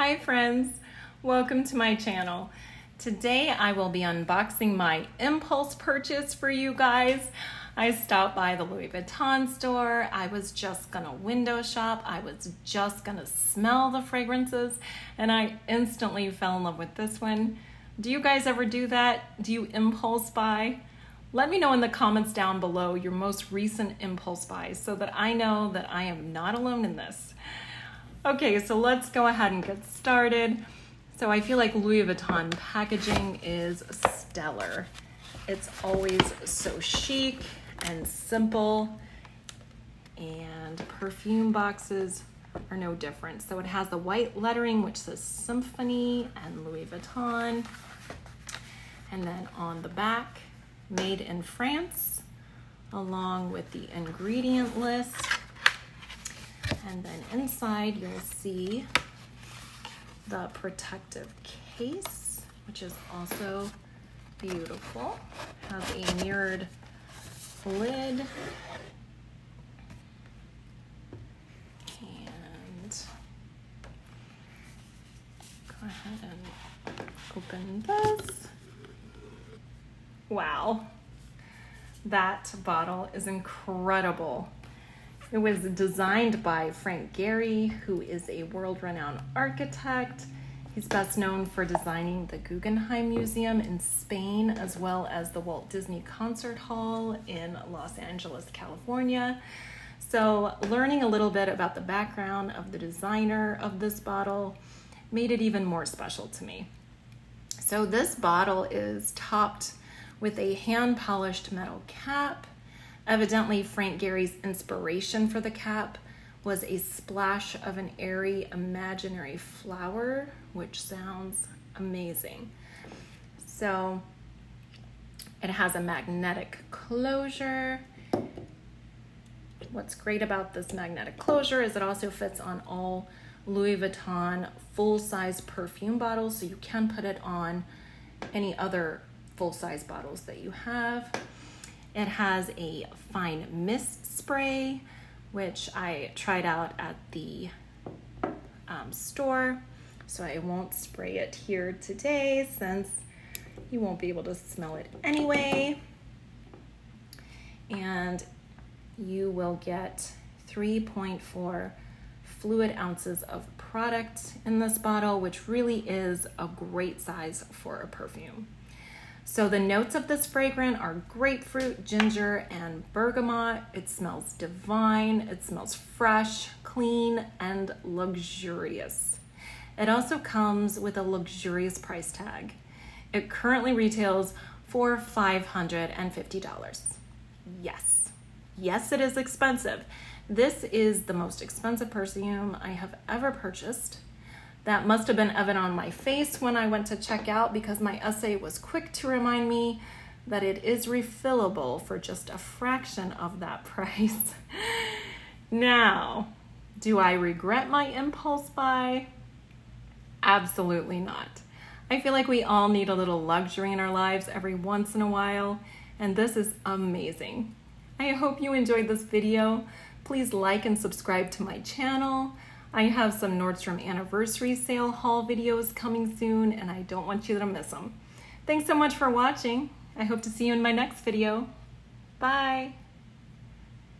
Hi friends, welcome to my channel. Today I will be unboxing my impulse purchase for you guys. I stopped by the Louis Vuitton store. I was just gonna window shop. I was just gonna smell the fragrances and I instantly fell in love with this one. Do you guys ever do that? Do you impulse buy? Let me know in the comments down below your most recent impulse buys so that I know that I am not alone in this. Okay, so let's go ahead and get started. So I feel like Louis Vuitton packaging is stellar. It's always so chic and simple, and perfume boxes are no different. So it has the white lettering which says Symphony and Louis Vuitton, and then on the back, made in France, along with the ingredient list. And then inside you'll see the protective case, which is also beautiful. Has a mirrored lid. And go ahead and open this. Wow, that bottle is incredible. It was designed by Frank Gehry, who is a world-renowned architect. He's best known for designing the Guggenheim Museum in Spain, as well as the Walt Disney Concert Hall in Los Angeles, California. So learning a little bit about the background of the designer of this bottle made it even more special to me. So this bottle is topped with a hand-polished metal cap. Evidently, Frank Gehry's inspiration for the cap was a splash of an airy imaginary flower, which sounds amazing. So it has a magnetic closure. What's great about this magnetic closure is it also fits on all Louis Vuitton full-size perfume bottles, so you can put it on any other full-size bottles that you have. It has a fine mist spray, which I tried out at the store, so I won't spray it here today since you won't be able to smell it anyway. And you will get 3.4 fluid ounces of product in this bottle, which really is a great size for a perfume. So the notes of this fragrance are grapefruit, ginger, and bergamot. It smells divine. It smells fresh, clean, and luxurious. It also comes with a luxurious price tag. It currently retails for $550. Yes, it is expensive. This is the most expensive perfume I have ever purchased. That must have been evident on my face when I went to check out, because my essay was quick to remind me that it is refillable for just a fraction of that price. Now, do I regret my impulse buy? Absolutely not. I feel like we all need a little luxury in our lives every once in a while, and this is amazing. I hope you enjoyed this video. Please like and subscribe to my channel. I have some Nordstrom anniversary sale haul videos coming soon, and I don't want you to miss them. Thanks so much for watching. I hope to see you in my next video. Bye.